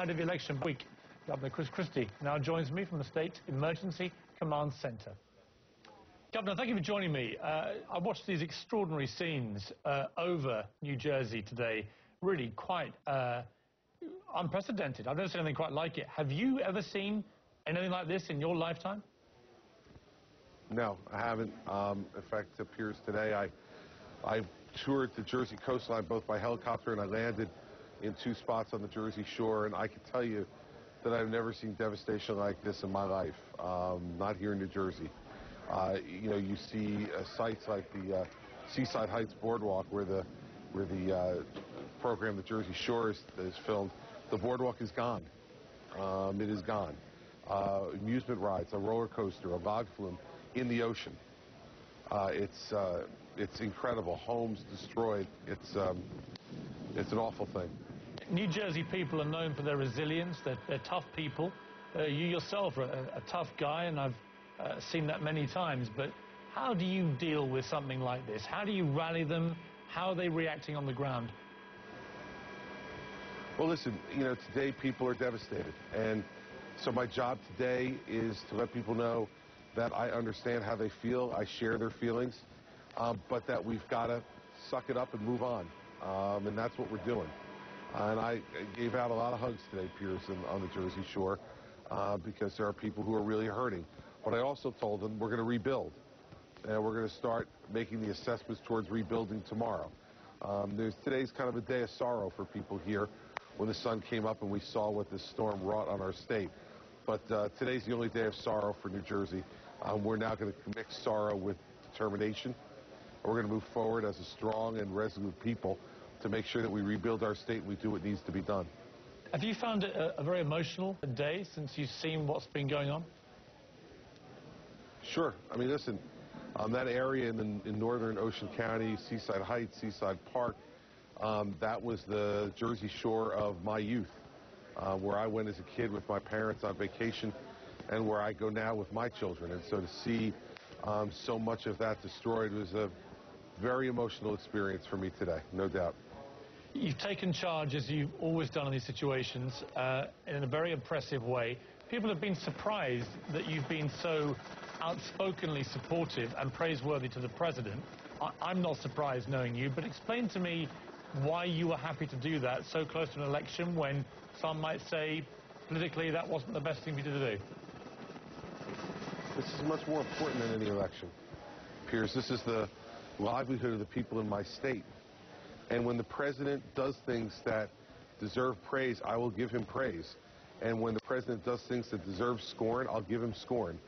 night of election week. Governor Christie now joins me from the State Emergency Command Centre. Governor, thank you for joining me. I watched these extraordinary scenes over New Jersey today, really quite unprecedented. I've never seen anything quite like it. Have you ever seen anything like this in your lifetime? No, I haven't. In fact, to Piers today, I toured the Jersey Coastline both by helicopter and I landed in 2 spots on the Jersey Shore, and I can tell you that I've never seen devastation like this in my life, not here in New Jersey. You know, you see sites like the Seaside Heights Boardwalk where the program, the Jersey Shore, is filmed. The boardwalk is gone. It is gone. Amusement rides, a roller coaster, a log flume in the ocean. It's incredible. Homes destroyed. It's an awful thing. New Jersey people are known for their resilience. They're tough people. You yourself are a tough guy, and I've seen that many times. But how do you deal with something like this? How do you rally them? How are they reacting on the ground? Well, listen, you know, today people are devastated. And so my job today is to let people know that I understand how they feel. I share their feelings, but that we've got to suck it up and move on. And that's what we're doing. And I gave out a lot of hugs today, Piers, on the Jersey Shore, because there are people who are really hurting. But I also told them we're going to rebuild. And we're going to start making the assessments towards rebuilding tomorrow. Today's kind of a day of sorrow for people here when the sun came up and we saw what this storm wrought on our state. But today's the only day of sorrow for New Jersey. We're now going to mix sorrow with determination. We're going to move forward as a strong and resolute people to make sure that we rebuild our state and we do what needs to be done. Have you found it a very emotional day since you've seen what's been going on? Sure. I mean, listen, that area in northern Ocean County, Seaside Heights, Seaside Park, that was the Jersey Shore of my youth, where I went as a kid with my parents on vacation and where I go now with my children. And so to see so much of that destroyed was a very emotional experience for me today, no doubt. You've taken charge, as you've always done in these situations, in a very impressive way. People have been surprised that you've been so outspokenly supportive and praiseworthy to the president. I'm not surprised knowing you, but explain to me why you were happy to do that so close to an election when some might say politically that wasn't the best thing for you to do. This is much more important than any election, Piers. This is the livelihood of the people in my state. And when the president does things that deserve praise, I will give him praise. And when the president does things that deserve scorn, I'll give him scorn.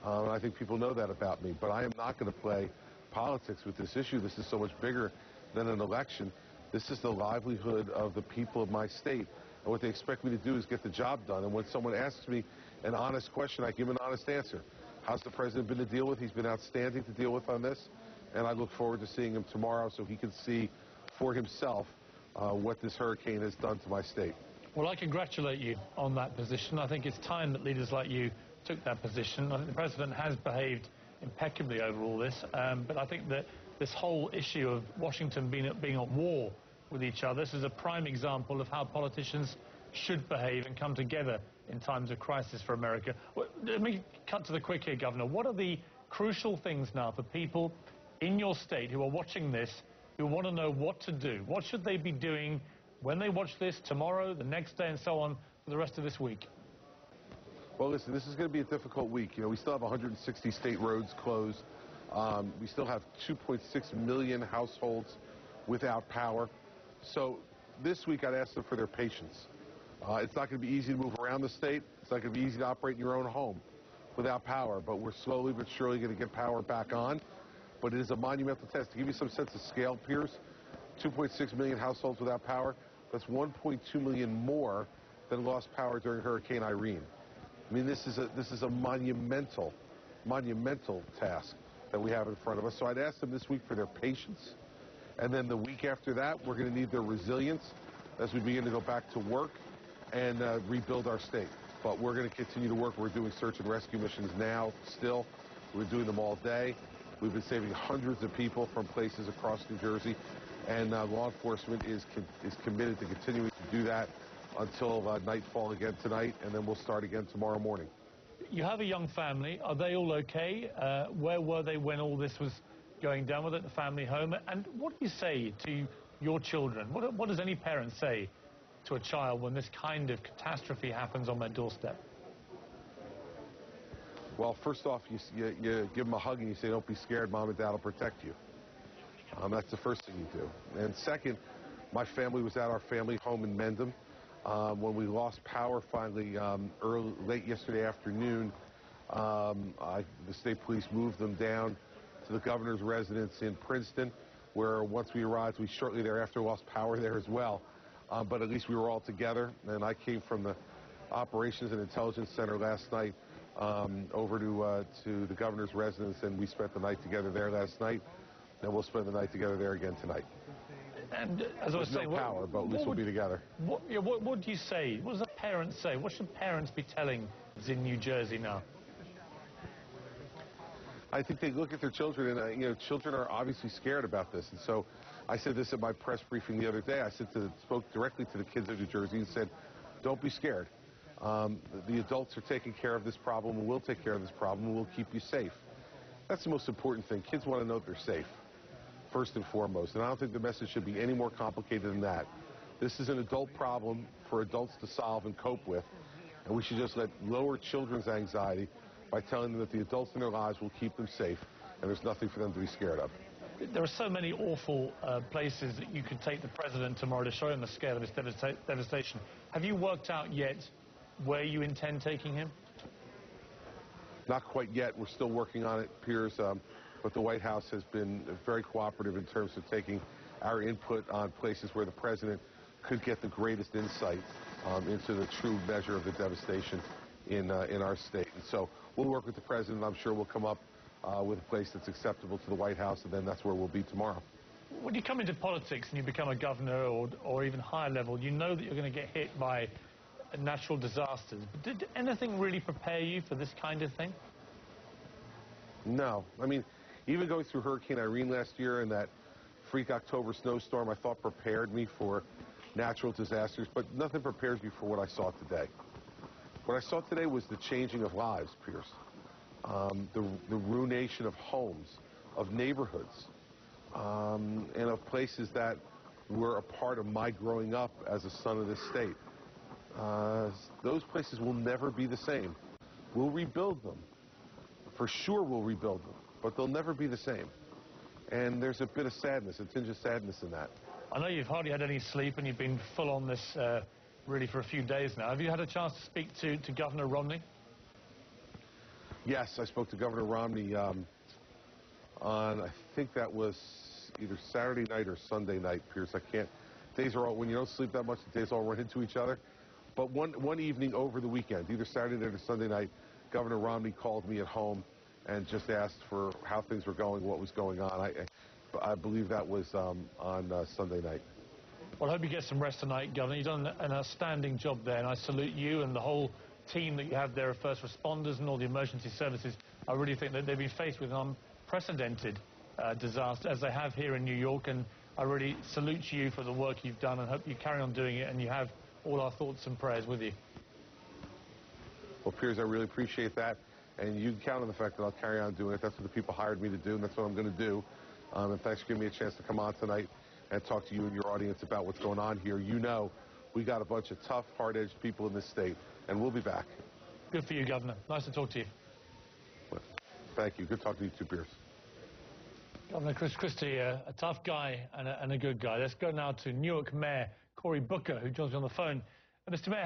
And I think people know that about me. But I am not going to play politics with this issue. This is so much bigger than an election. This is the livelihood of the people of my state. And what they expect me to do is get the job done. And when someone asks me an honest question, I give an honest answer. How's the president been to deal with? He's been outstanding to deal with on this. And I look forward to seeing him tomorrow so he can see for himself what this hurricane has done to my state. Well, I congratulate you on that position. I think it's time that leaders like you took that position. I think the president has behaved impeccably over all this, but I think that this whole issue of Washington being at war with each other, this is a prime example of how politicians should behave and come together in times of crisis for America. Well, let me cut to the quick here, Governor. What are the crucial things now for people in your state who are watching this, who want to know what to do? What should they be doing when they watch this tomorrow, the next day, and so on for the rest of this week? Well, listen, this is going to be a difficult week. You know, we still have 160 state roads closed. We still have 2.6 million households without power. So this week I'd ask them for their patience. It's not going to be easy to move around the state. It's not going to be easy to operate in your own home without power. But we're slowly but surely going to get power back on. But it is a monumental test. To give you some sense of scale, Piers, 2.6 million households without power, that's 1.2 million more than lost power during Hurricane Irene. I mean, this is a monumental task that we have in front of us. So I'd ask them this week for their patience. And then the week after that, we're going to need their resilience as we begin to go back to work and rebuild our state. But we're going to continue to work. We're doing search and rescue missions now still. We're doing them all day. We've been saving hundreds of people from places across New Jersey, and law enforcement is committed to continuing to do that until nightfall again tonight, and then we'll start again tomorrow morning. You have a young family. Are they all okay? Where were they when all this was going down? Was it the family home? And what do you say to your children? What does any parent say to a child when this kind of catastrophe happens on their doorstep? Well, first off, you give them a hug and you say, don't be scared, Mom and Dad will protect you. That's the first thing you do. And second, my family was at our family home in Mendham. When we lost power finally late yesterday afternoon, the state police moved them down to the governor's residence in Princeton, where once we arrived, we shortly thereafter lost power there as well. But at least we were all together, and I came from the Operations and Intelligence Center last night over to the governor's residence, and we spent the night together there last night, and we'll spend the night together there again tonight. And as I was saying, no power, but at least we'll be together. What do you say? What does a parent say? What should parents be telling us in New Jersey now? I think they look at their children, and children are obviously scared about this. And so I said this at my press briefing the other day. I spoke directly to the kids of New Jersey and said, don't be scared. The adults are taking care of this problem, and we'll take care of this problem, and we'll keep you safe. That's the most important thing. Kids want to know they're safe, first and foremost. And I don't think the message should be any more complicated than that. This is an adult problem for adults to solve and cope with, and we should just lower children's anxiety by telling them that the adults in their lives will keep them safe, and there's nothing for them to be scared of. There are so many awful places that you could take the president tomorrow to show him the scale of this devastation. Have you worked out yet where you intend taking him? Not quite yet. We're still working on it, Piers, but the White House has been very cooperative in terms of taking our input on places where the president could get the greatest insight into the true measure of the devastation in our state. And so we'll work with the president. I'm sure we'll come up with a place that's acceptable to the White House, and then that's where we'll be tomorrow. When you come into politics and you become a governor or even higher level, you know that you're going to get hit by natural disasters. But did anything really prepare you for this kind of thing? No. I mean, even going through Hurricane Irene last year and that freak October snowstorm, I thought prepared me for natural disasters, but nothing prepares me for what I saw today. What I saw today was the changing of lives, Piers. The ruination of homes, of neighborhoods, and of places that were a part of my growing up as a son of this state. Those places will never be the same. We'll rebuild them. For sure we'll rebuild them, but they'll never be the same. And there's a bit of sadness, a tinge of sadness in that. I know you've hardly had any sleep and you've been full on this really for a few days now. Have you had a chance to speak to Governor Romney? Yes, I spoke to Governor Romney on, I think that was either Saturday night or Sunday night, Piers. I can't, days are all, when you don't sleep that much, the days all run into each other. But one evening over the weekend, either Saturday night or Sunday night, Governor Romney called me at home and just asked for how things were going, what was going on. I believe that was on Sunday night. Well, I hope you get some rest tonight, Governor. You've done an outstanding job there, and I salute you and the whole team that you have there of first responders and all the emergency services. I really think that they've been faced with an unprecedented disaster, as they have here in New York, and I really salute you for the work you've done and hope you carry on doing it, and you have all our thoughts and prayers with you. Well, Piers, I really appreciate that, and you can count on the fact that I'll carry on doing it. That's what the people hired me to do, and that's what I'm going to do. And thanks for giving me a chance to come on tonight and talk to you and your audience about what's going on here. You know, we got a bunch of tough, hard-edged people in this state, and we'll be back. Good for you, Governor. Nice to talk to you. Well, thank you. Good talking to you too, Piers. Governor Christie, a tough guy and a good guy. Let's go now to Newark Mayor Cory Booker, who joins me on the phone. Mr. Mayor,